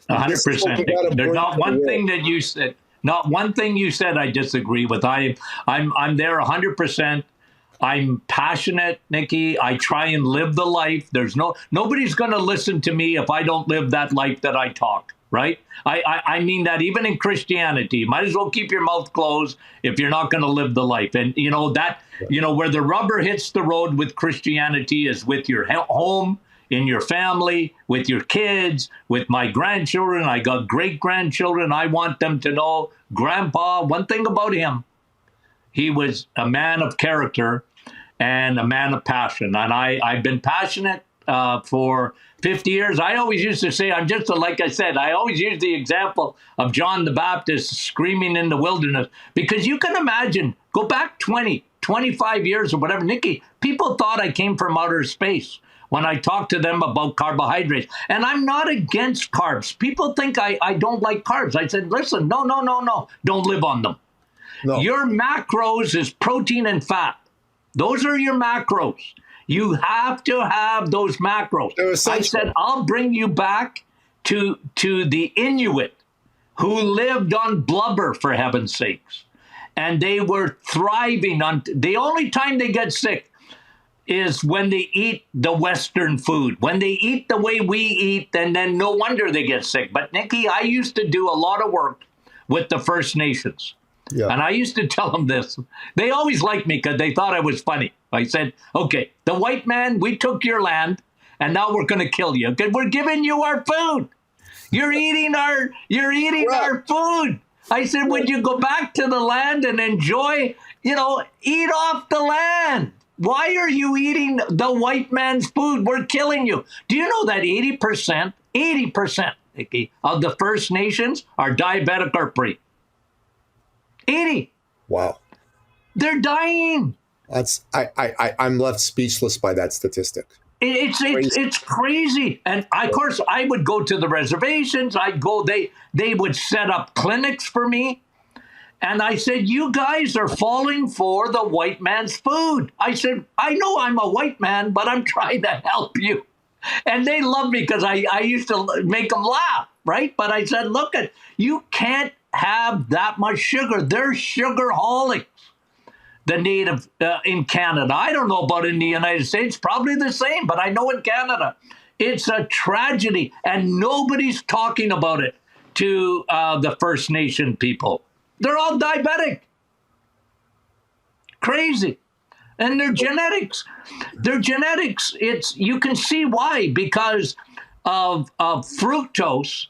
100%. There's not one thing that you said. Not one thing you said I disagree with. I'm there 100%. I'm passionate, Nikki. I try and live the life. Nobody's going to listen to me if I don't live that life that I talk, right? I mean that even in Christianity. You might as well keep your mouth closed if you're not going to live the life. And where the rubber hits the road with Christianity is with your home, in your family, with your kids, with my grandchildren. I got great-grandchildren. I want them to know Grandpa, one thing about him, he was a man of character and a man of passion. And I've been passionate for 50 years. I always used to say, like I said, I always use the example of John the Baptist screaming in the wilderness. Because you can imagine, go back 20, 25 years or whatever, Nikki, people thought I came from outer space when I talked to them about carbohydrates. And I'm not against carbs. People think I don't like carbs. I said, listen, no. Don't live on them. No. Your macros is protein and fat. Those are your macros. You have to have those macros. I said, I'll bring you back to the Inuit who lived on blubber, for heaven's sakes. And they were thriving on, the only time they get sick is when they eat the Western food. When they eat the way we eat, then no wonder they get sick. But Nikki, I used to do a lot of work with the First Nations. Yeah. And I used to tell them this. They always liked me because they thought I was funny. I said, okay, the white man, we took your land, and now we're going to kill you because we're giving you our food. You're eating our food. I said, would you go back to the land and enjoy, eat off the land? Why are you eating the white man's food? We're killing you. Do you know that 80%, Nikki, of the First Nations are diabetic or pre? 80. Wow. They're dying. I'm left speechless by that statistic. It's crazy. And of course, I would go to the reservations. They would set up clinics for me. And I said, you guys are falling for the white man's food. I said, I know I'm a white man, but I'm trying to help you. And they loved me because I used to make them laugh, right? But I said, you can't have that much sugar. They're sugarholics, the native in Canada. I don't know about in the United States, probably the same, but I know in Canada, it's a tragedy. And nobody's talking about it to the First Nation people. They're all diabetic. Crazy. And their genetics. You can see why, because of fructose,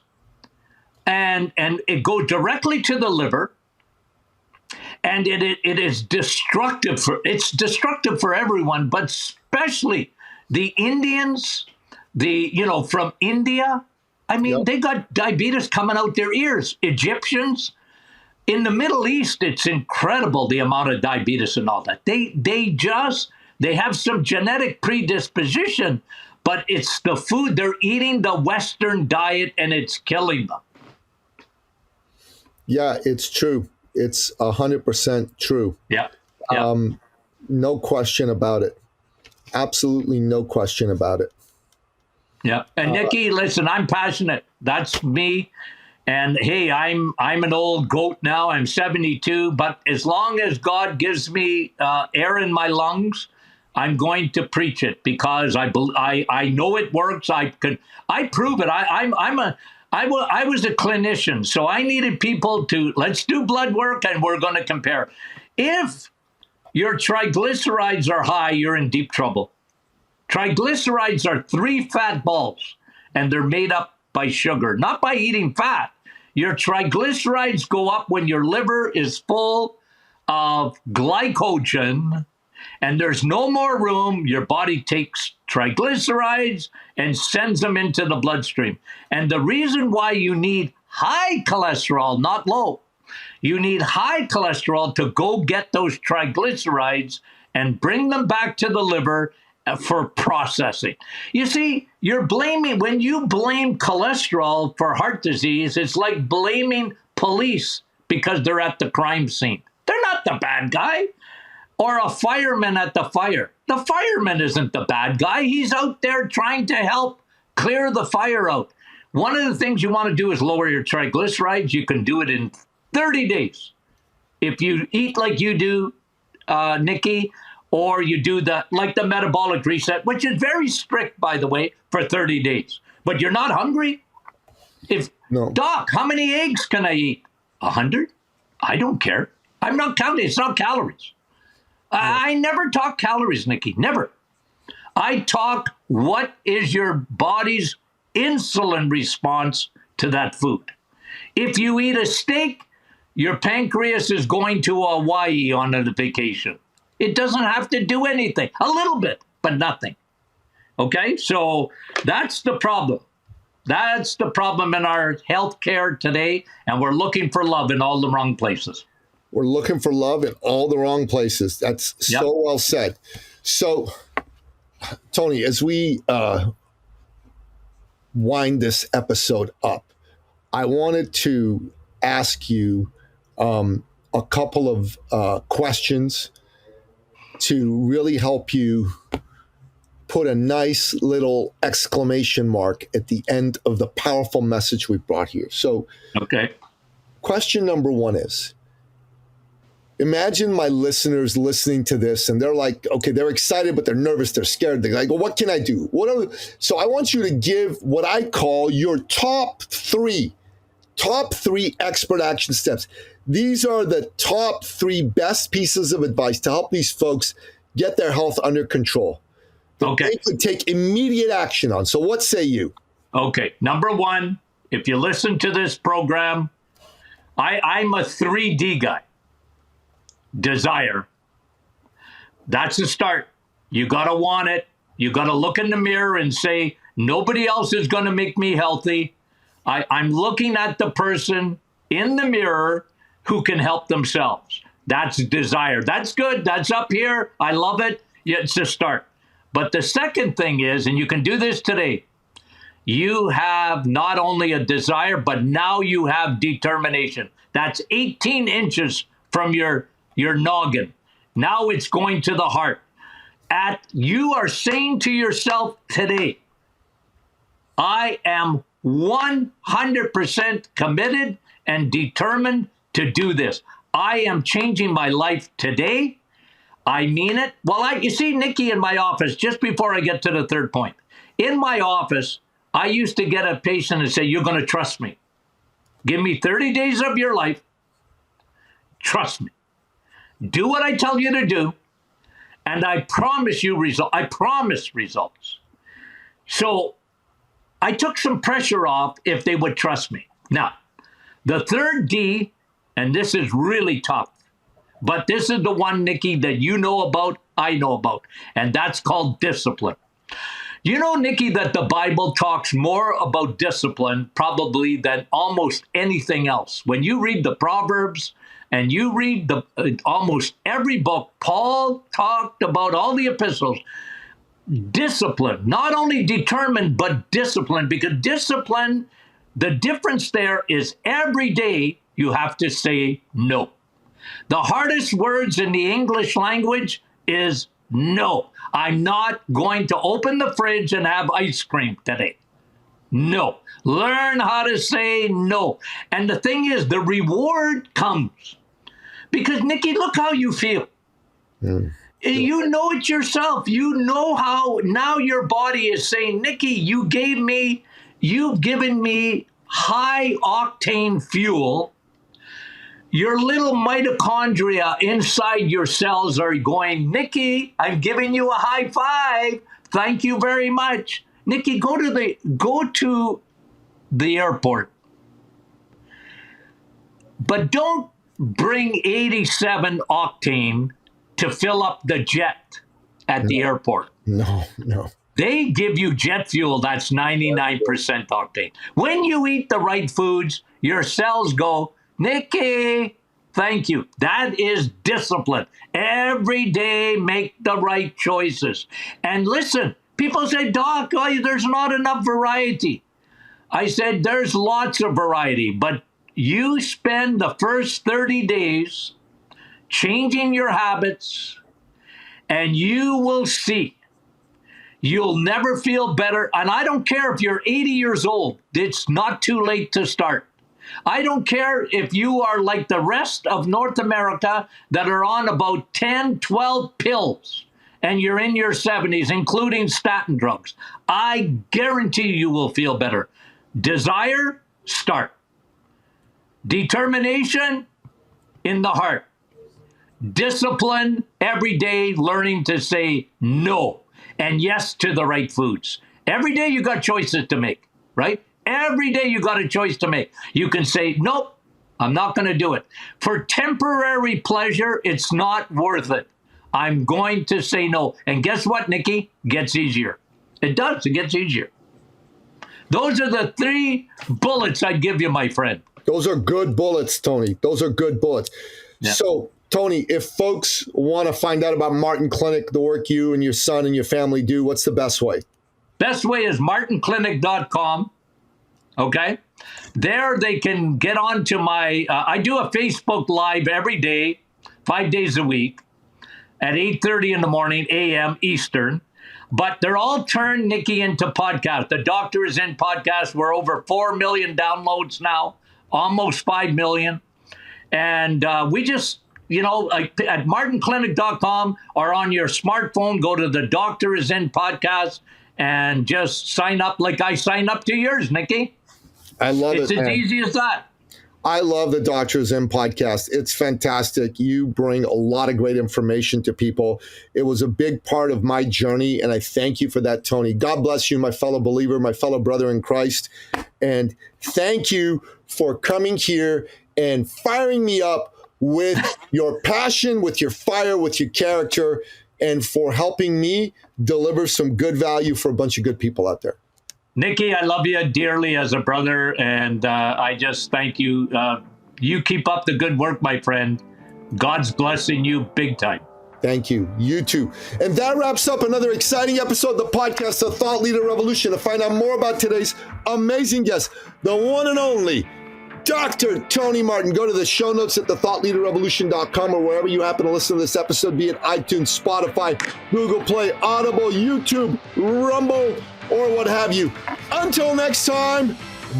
and it goes directly to the liver, and it is destructive for everyone, but especially the Indians, from India. I mean, They got diabetes coming out their ears. Egyptians. In the Middle East, it's incredible the amount of diabetes and all that. They have some genetic predisposition, but it's the food. They're eating the Western diet, and it's killing them. Yeah, it's true. It's 100% true. Yeah. No question about it. Absolutely no question about it. Yeah. And Nikki, listen, I'm passionate. That's me. And hey, I'm an old goat now. I'm 72. But as long as God gives me air in my lungs, I'm going to preach it because I know it works. I prove it. I was a clinician, so I needed people to, let's do blood work and we're going to compare. If your triglycerides are high, you're in deep trouble. Triglycerides are 3 fat balls, and they're made up by sugar, not by eating fat. Your triglycerides go up when your liver is full of glycogen, and there's no more room. Your body takes triglycerides and sends them into the bloodstream. And the reason why you need high cholesterol, not low, you need high cholesterol to go get those triglycerides and bring them back to the liver for processing. You see, when you blame cholesterol for heart disease, it's like blaming police because they're at the crime scene. They're not the bad guy. Or a fireman at the fire. The fireman isn't the bad guy. He's out there trying to help clear the fire out. One of the things you want to do is lower your triglycerides. You can do it in 30 days. If you eat like you do, Nikki, or you do the metabolic reset, which is very strict, by the way, for 30 days. But you're not hungry? No. Doc, how many eggs can I eat? 100? I don't care. I'm not counting. It's not calories. I never talk calories, Nikki, never. I talk what is your body's insulin response to that food. If you eat a steak, your pancreas is going to Hawaii on a vacation. It doesn't have to do anything, a little bit, but nothing. Okay, so that's the problem. That's the problem in our healthcare today, and we're looking for love in all the wrong places. We're looking for love in all the wrong places. That's so well said. So, Tony, as we wind this episode up, I wanted to ask you a couple of questions to really help you put a nice little exclamation mark at the end of the powerful message we brought here. So, okay. Question number 1 is, imagine my listeners listening to this and they're like, okay, they're excited, but they're nervous, they're scared. They're like, well, what can I do? So I want you to give what I call your top three expert action steps. These are the top 3 best pieces of advice to help these folks get their health under control. Okay. They could take immediate action on. So what say you? Okay. Number 1, if you listen to this program, I'm a 3D guy. Desire. That's the start. You got to want it. You got to look in the mirror and say, nobody else is going to make me healthy. I'm looking at the person in the mirror who can help themselves. That's desire. That's good. That's up here. I love it. Yeah, it's a start. But the second thing is, and you can do this today, you have not only a desire, but now you have determination. That's 18 inches from your noggin. Now it's going to the heart. You are saying to yourself today, I am 100% committed and determined to do this. I am changing my life today. I mean it. Well, you see, Nikki, in my office, just before I get to the third point, in my office, I used to get a patient and say, you're going to trust me. Give me 30 days of your life. Trust me. Do what I tell you to do, and I promise you results. I promise results. So I took some pressure off if they would trust me. Now, the third D, and this is really tough, but this is the one, Nikki, that you know about, I know about, and that's called discipline. You know, Nikki, that the Bible talks more about discipline probably than almost anything else. When you read the Proverbs, and you read almost every book, Paul talked about all the epistles, discipline, not only determined, but discipline, because discipline, the difference there is every day you have to say no. The hardest words in the English language is no. I'm not going to open the fridge and have ice cream today. No. Learn how to say no. And the thing is, the reward comes. Because, Nikki, look how you feel. You know it yourself. You know how now your body is saying, Nikki, you've given me high octane fuel. Your little mitochondria inside your cells are going, Nikki, I'm giving you a high five. Thank you very much. Nikki, go to the airport. But don't bring 87 octane to fill up the jet at the airport. No. They give you jet fuel that's 99% octane. When you eat the right foods, your cells go, Nikki, thank you. That is discipline. Every day, make the right choices. And listen, people say, Doc, there's not enough variety. I said, there's lots of variety, but you spend the first 30 days changing your habits, and you will see. You'll never feel better. And I don't care if you're 80 years old. It's not too late to start. I don't care if you are like the rest of North America that are on about 10, 12 pills, and you're in your 70s, including statin drugs. I guarantee you will feel better. Desire, start. Determination, in the heart. Discipline, every day learning to say no and yes to the right foods. Every day you got choices to make, right? Every day you got a choice to make. You can say, nope, I'm not going to do it. For temporary pleasure, it's not worth it. I'm going to say no. And guess what, Nikki? It gets easier. It does. It gets easier. Those are the 3 bullets I'd give you, my friend. Those are good bullets, Tony. Those are good bullets. Yeah. So, Tony, if folks want to find out about Martin Clinic, the work you and your son and your family do, what's the best way? Best way is martinclinic.com. Okay? There they can get on to my, I do a Facebook Live every day, 5 days a week, at 8:30 in the morning, a.m. Eastern. But they're all turned, Nikki, into podcasts. The Doctor is in podcast. We're over 4 million downloads now, almost 5 million. And we just, at martinclinic.com or on your smartphone, go to the Doctor is in podcast and just sign up like I sign up to yours, Nikki. I love it. It's as easy as that. I love the Doctor is in podcast. It's fantastic. You bring a lot of great information to people. It was a big part of my journey, and I thank you for that, Tony. God bless you, my fellow believer, my fellow brother in Christ. And thank you for coming here and firing me up with your passion, with your fire, with your character, and for helping me deliver some good value for a bunch of good people out there. Nikki, I love you dearly as a brother, and I just thank you. You keep up the good work, my friend. God's blessing you big time. Thank you. You too. And that wraps up another exciting episode of the podcast, The Thought Leader Revolution. To find out more about today's amazing guest, the one and only Dr. Tony Martin, go to the show notes at thethoughtleaderrevolution.com or wherever you happen to listen to this episode, be it iTunes, Spotify, Google Play, Audible, YouTube, Rumble, or what have you. Until next time,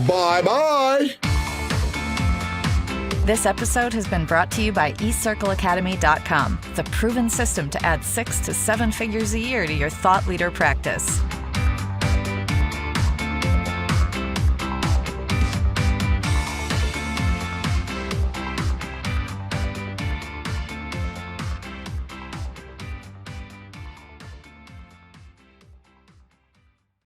bye-bye. This episode has been brought to you by eCircleAcademy.com, the proven system to add 6 to 7 figures a year to your thought leader practice.